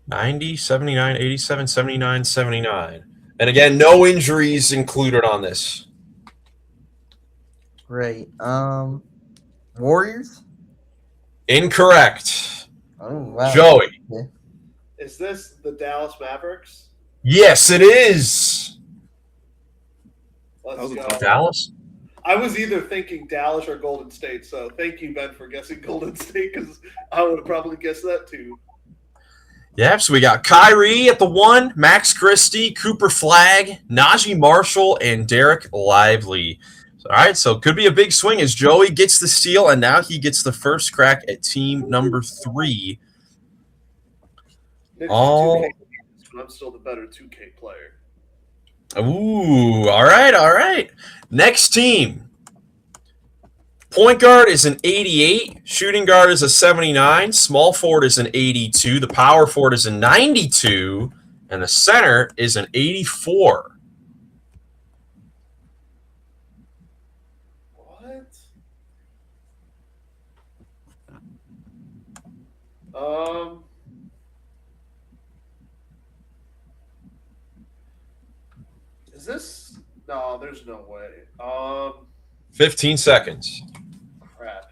90, 79, 87, 79, 79. And again, no injuries included on this. Great. Warriors? Incorrect. Oh, wow. Joey. Okay. Is this the Dallas Mavericks? Yes, it is. Let's go. Dallas? I was either thinking Dallas or Golden State, so thank you, Ben, for guessing Golden State, because I would have probably guessed that too. Yeah, so we got Kyrie at the 1, Max Christie, Cooper Flagg, Najee Marshall, and Derek Lively. All right, so could be a big swing as Joey gets the steal, and now he gets the first crack at team number 3. I'm still the better 2K player. Ooh, all right. Next team. Point guard is an 88. Shooting guard is a 79. Small forward is an 82. The power forward is a 92. And the center is an 84. What? Is this? No, there's no way. 15 seconds. Crap.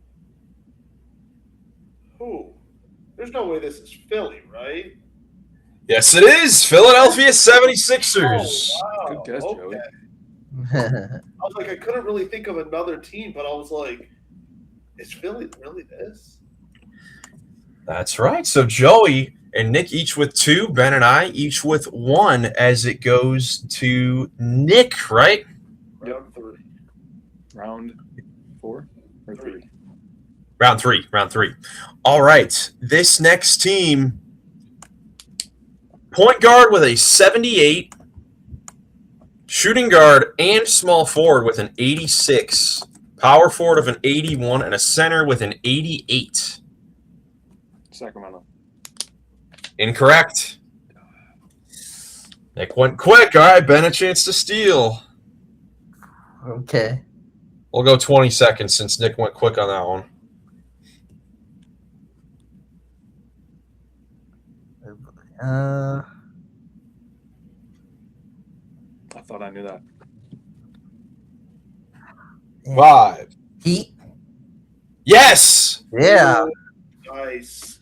Who? There's no way this is Philly, right? Yes, it is. Philadelphia 76ers. Oh, Good wow. guess, Okay. Joey. I was like, I couldn't really think of another team, but I was like, is Philly really this? That's right. So Joey and Nick each with 2, Ben and I each with 1 as it goes to Nick, right? Round 3. Round 4 or 3? Round three. All right. This next team, point guard with a 78, shooting guard and small forward with an 86, power forward of an 81, and a center with an 88. Sacramento. Incorrect. Nick went quick. All right, Ben, a chance to steal. Okay. We'll go 20 seconds since Nick went quick on that one. I thought I knew that. 5. Heat. Yes. Yeah. Nice.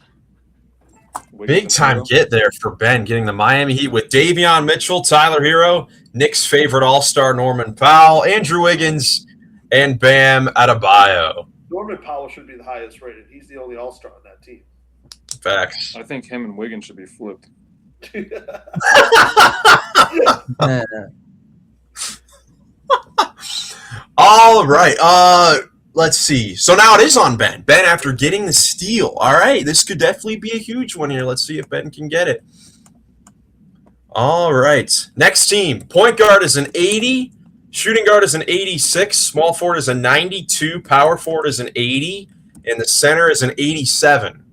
Big time get there for Ben, getting the Miami Heat with Davion Mitchell, Tyler Hero, Nick's favorite all-star Norman Powell, Andrew Wiggins, and Bam Adebayo. Norman Powell should be the highest rated. He's the only all-star on that team. Facts. I think him and Wiggins should be flipped. All right. Let's see. So now it is on Ben. Ben, after getting the steal. All right. This could definitely be a huge one here. Let's see if Ben can get it. All right. Next team. Point guard is an 80. Shooting guard is an 86. Small forward is a 92. Power forward is an 80. And the center is an 87.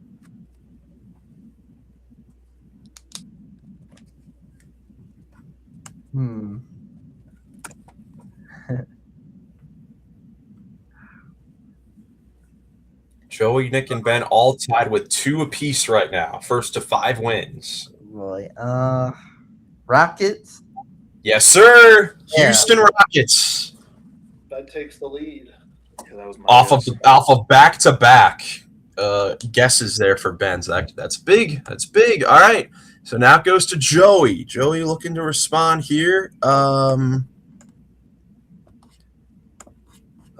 Joey, Nick, and Ben all tied with 2 apiece right now. First to 5 wins. Boy. Rockets. Yes, sir. Yeah. Houston Rockets. That takes the lead. Yeah, that was my Off guess. of back-to-back guesses there for Ben. So that's big. That's big. All right. So now it goes to Joey. Joey looking to respond here. All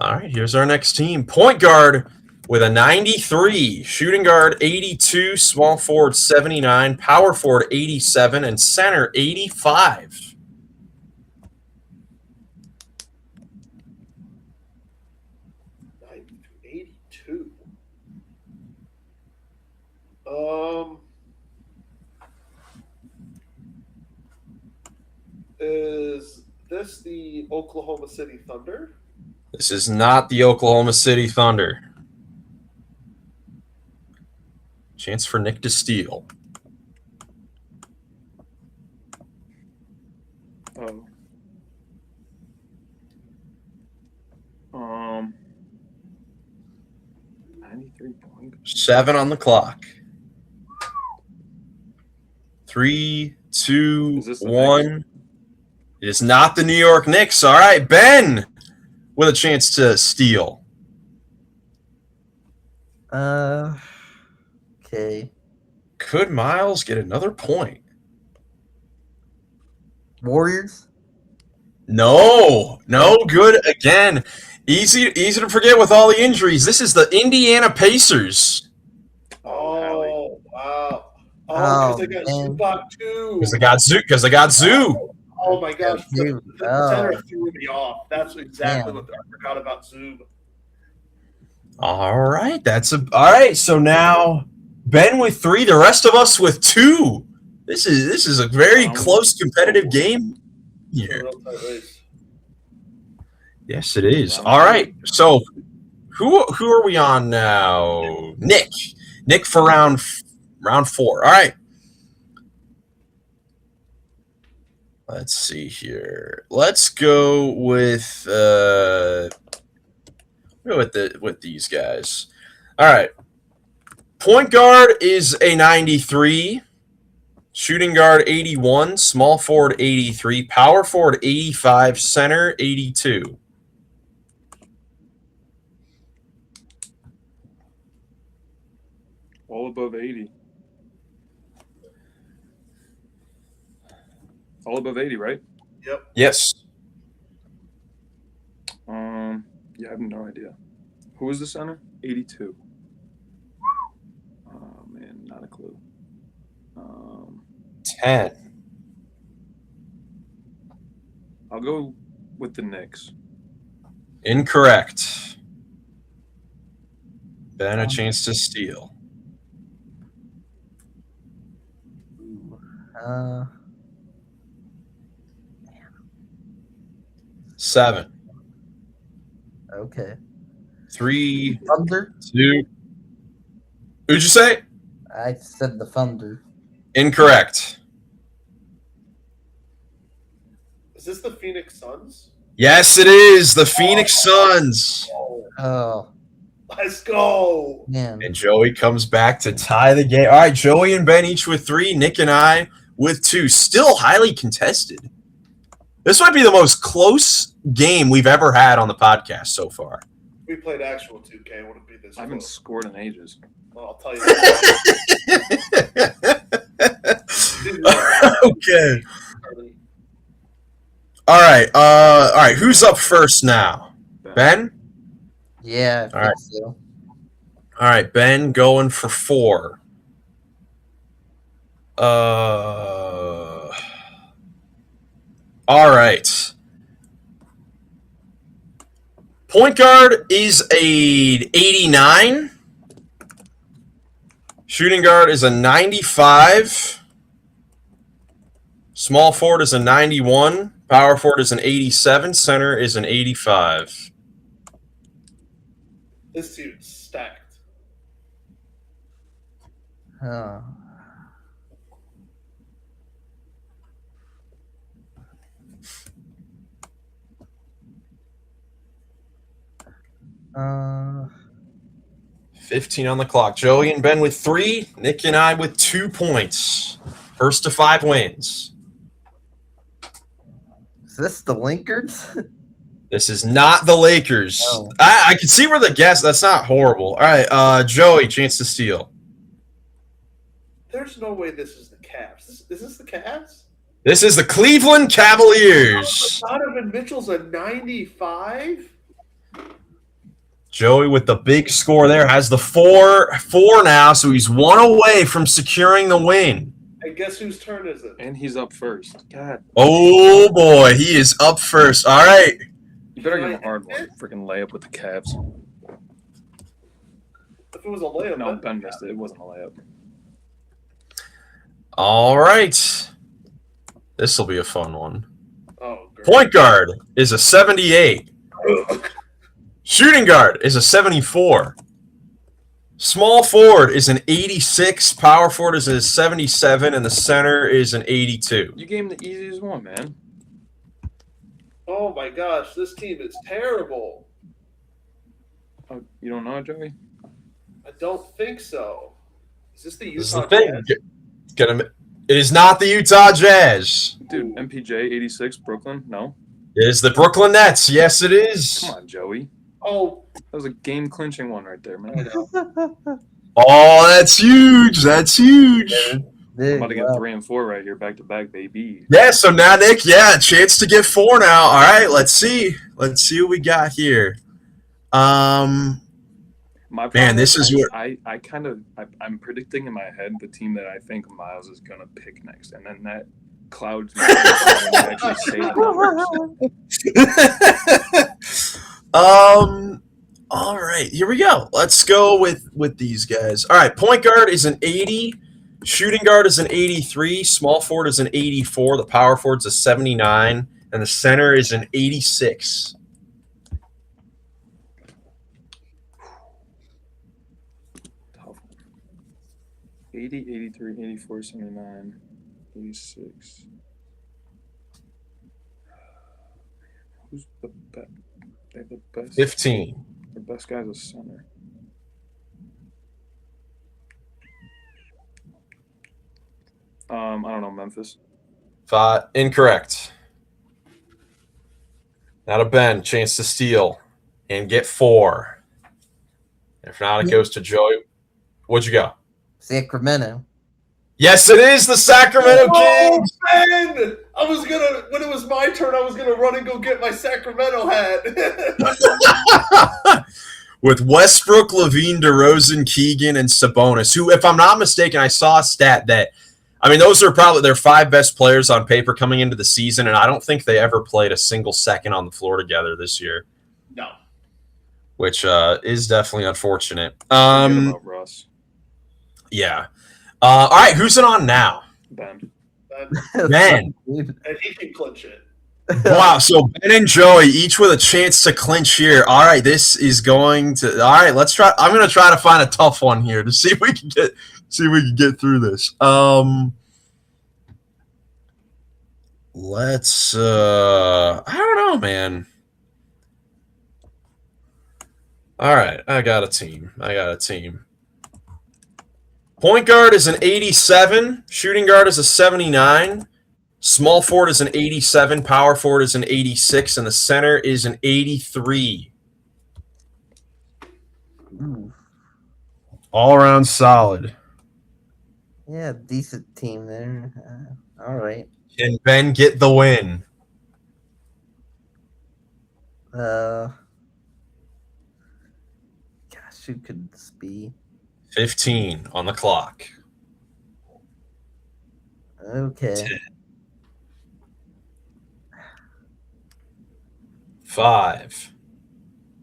right. Here's our next team. Point guard with a 93, shooting guard 82, small forward 79, power forward 87, and center 85. 82. Is this the Oklahoma City Thunder? This is not the Oklahoma City Thunder. Chance for Nick to steal. Oh. 93 points. 7 on the clock. 3, 2, Is this the 1. It is not the New York Knicks. All right, Ben with a chance to steal. Okay. Could Miles get another point? Warriors. No, good again. Easy to forget with all the injuries. This is the Indiana Pacers. Oh, wow. Oh, Because they got man. Zubac too. Because they got Zoo. Oh my gosh. Zub. The center threw me off. That's exactly Damn. what I forgot about Zub. All right, all right. So now Ben with 3, the rest of us with 2. This is a very close competitive game here. Real tight race. Yes, it is. All right. So who are we on now? Nick for round 4. All right. Let's see here. Let's go with with these guys. All right. Point guard is a 93. Shooting guard 81. Small forward 83. Power forward 85. Center 82. All above 80. All above 80, right? Yep. Yes. Yeah, I have no idea. Who is the center? 82. Oh man, not a clue. 10. I'll go with the Knicks. Incorrect. Ben, a chance to steal. Uh, 7. okay. 3, Thunder? 2. Who'd you say? I said the Thunder. Incorrect. Is this the Phoenix Suns? Yes, it is the Phoenix Suns. Oh, Let's go. man. And Joey comes back to tie the game. All right, Joey and Ben each with 3. Nick and I with 2. Still highly contested. This might be the most close game we've ever had on the podcast so far. We played actual 2K. It wouldn't be this. I haven't close. scored in ages. Well, I'll tell you. That. Okay. All right. All right. Who's up first now? Ben? Yeah, I All think right. so. All right, Ben going for 4. All right. Point guard is a 89. Shooting guard is a 95. Small forward is a 91. Power forward is an 87. Center is an 85. This team's stacked. Oh. Uh, 15 on the clock. Joey and Ben with 3. Nick and I with 2 points. First to 5 wins. is this the Lakers? This is not the Lakers. No. I can see where the guess. That's not horrible. All right, Joey, chance to steal. There's no way this is the Cavs. Is this the Cavs? This is the Cleveland Cavaliers. Donovan Mitchell's a 95. Joey with the big score there has the 4 now, so he's 1 away from securing the win. And guess whose turn is it? And he's up first. God. Oh boy, he is up first. All right. You better give him a hard one. Freaking layup with the Cavs. If it was a layup, No, then- Ben missed it. It wasn't a layup. All right. This will be a fun one. Oh, great. Point guard is a 78. Shooting guard is a 74. Small forward is an 86. Power forward is a 77. And the center is an 82. You gave him the easiest one, man. Oh my gosh, this team is terrible. Oh, you don't know, Joey? I don't think so. Is this the This is Utah the thing. Jazz? It is not the Utah Jazz. Dude, MPJ 86, Brooklyn? No. It is the Brooklyn Nets. Yes, it is. Come on, Joey. Oh, That was a game clinching one right there, I man. know. Oh, that's huge. That's huge. I'm about to get 3 and 4 right here, back to back, baby. Yeah, so now, Nick, a chance to get 4 now. All right, let's see. Let's see what we got here. My Man, problem this is where- I'm predicting in my head the team that I think Miles is gonna pick next, and then that clouds me when you actually say the numbers. All right, here we go. Let's go with these guys. All right, point guard is an 80. Shooting guard is an 83. Small forward is an 84. The power forward's a 79. And the center is an 86. Tough. 80, 83, 84, 79, 86. Who's the best? They have the best. 15. The best guy's a center. I don't know, Memphis. 5. Incorrect. Now to Ben. Chance to steal and get 4. If not, it goes to Joey. What'd you go? Sacramento. Yes, it is the Sacramento Oh, Kings. man! When it was my turn, I was gonna run and go get my Sacramento hat. With Westbrook, Levine, DeRozan, Keegan, and Sabonis, who, if I'm not mistaken, I saw a stat that, I mean, those are probably their 5 best players on paper coming into the season, and I don't think they ever played a single second on the floor together this year. No. Which is definitely unfortunate. Forget about Russ. Yeah. All right, who's it on now? Ben. Ben. And he can clinch it. Wow, so Ben and Joey each with a chance to clinch here. All right, this is going to. All right, let's try. I'm going to try to find a tough one here to see if we can get through this. Let's. I don't know, man. All right, I got a team. Point guard is an 87. Shooting guard is a 79. Small forward is an 87, power forward is an 86, and the center is an 83. Ooh. All around solid. Yeah, decent team there. All right. Can Ben get the win? Gosh, who could this be? 15 on the clock. Okay. 10. 5,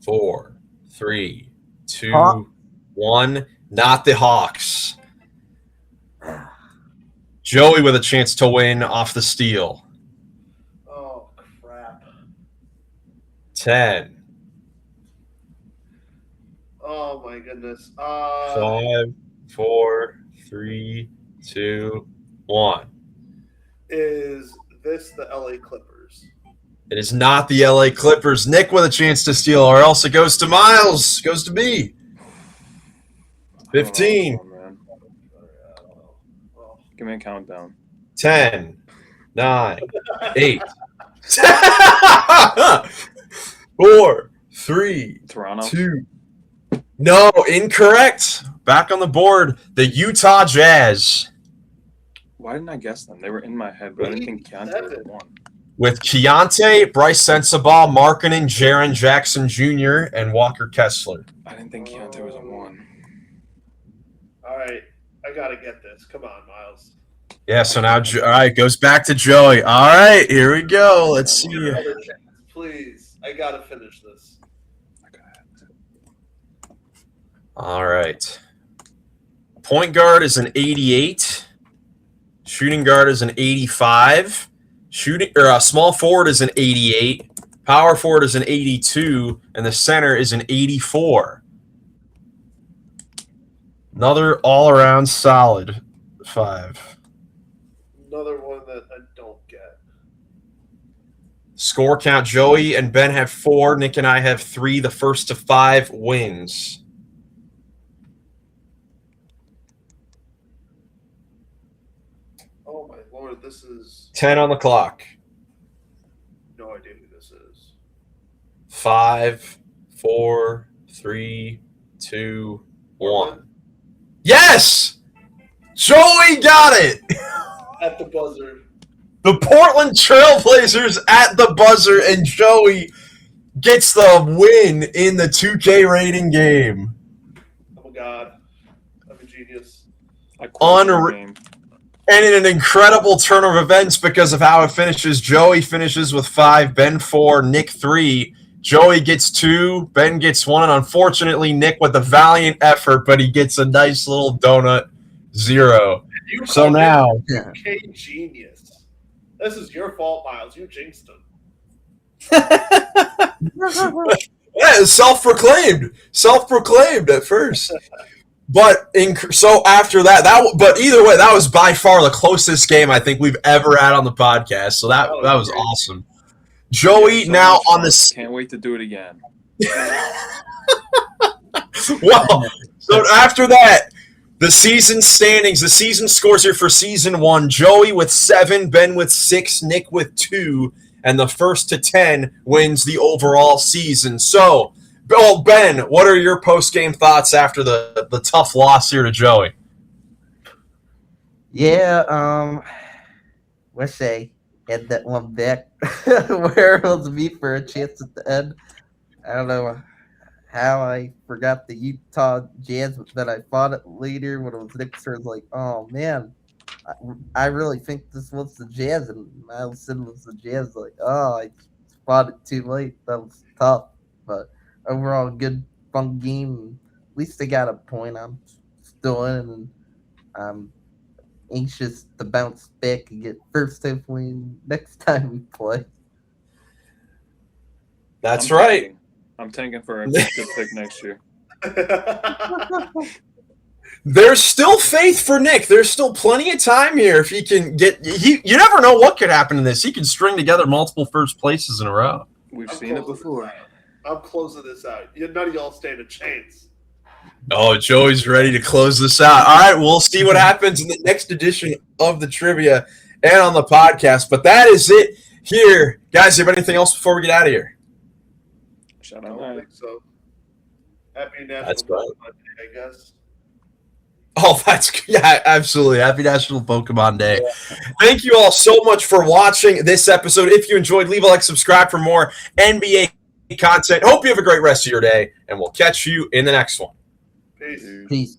4, 3, 2, Hawk. 1. Not the Hawks. Joey with a chance to win off the steal. Oh, crap. 10. Oh, my goodness. 5, 4, 3, 2, 1. Is this the LA Clippers? It is not the LA Clippers. Nick with a chance to steal, or else it goes to Miles. Goes to me. 15. Oh, man. Give me a countdown. 10, 9, 8, 4, 3, Toronto. 2. No, incorrect. Back on the board, the Utah Jazz. Why didn't I guess them? They were in my head, but I didn't think Keontae was the one. With Keontae, Bryce Sensabaugh, Markkanen, Jaren Jackson Jr., and Walker Kessler. I didn't think Keontae was a one. All right. I got to get this. Come on, Miles. Yeah, so now, all right, goes back to Joey. All right, here we go. Let's see. Another chance, please. I got to finish this. All right. Point guard is an 88. Shooting guard is an 85. Small forward is an 88. Power forward is an 82, and the center is an 84. Another all-around solid 5. Another one that I don't get. Score count: Joey and Ben have 4. Nick and I have 3. The first to 5 wins. Oh, my Lord. This is 10 on the clock. no idea who this is. 5, 4, 3, 2, 1. Portland? Yes! Joey got it! At the buzzer. The Portland Trailblazers at the buzzer, and Joey gets the win in the 2K rating game. Oh, my God. I'm a genius. And in an incredible turn of events because of how it finishes, Joey finishes with 5, Ben 4, Nick 3. Joey gets 2, Ben gets 1, and unfortunately, Nick with a valiant effort, but he gets a nice little donut 0. So now, K genius. This is your fault, Miles. You jinxed him. yeah, self-proclaimed at first. But so after that, but either way, that was by far the closest game I think we've ever had on the podcast. So that was awesome. Joey now on the. Can't wait to do it again. Well, so after that, the season standings, the season scores here for season 1. Joey with 7, Ben with 6, Nick with 2, and the first to 10 wins the overall season. So, Ben, what are your post-game thoughts after the tough loss here to Joey? Yeah, wish I had that one back where it was me for a chance at the end. I don't know how I forgot the Utah Jazz, but then I thought it later when it was Knicks. I was like, oh man, I really think this was the Jazz, and Miles said was the Jazz. Like, oh, I thought it too late. That was tough, but overall, good fun game. At least they got a point. I'm still in, and I'm anxious to bounce back and get first half win next time we play. That's I'm right. tanking. I'm tanking for a good pick next year. There's still faith for Nick. There's still plenty of time here if he can get. You never know what could happen in this. He can string together multiple first places in a row. We've seen it before. I'm closing this out. None of y'all stand a chance. Oh, Joey's ready to close this out. All right, we'll see what happens in the next edition of the trivia and on the podcast. But that is it here. Guys, you have anything else before we get out of here? Shout I out. don't think so. Happy That's National right. Pokemon Day, I guess. Oh, yeah, absolutely. Happy National Pokemon Day. Thank you all so much for watching this episode. If you enjoyed, leave a like, subscribe for more NBA content. Hope you have a great rest of your day, and we'll catch you in the next one. Peace. Peace.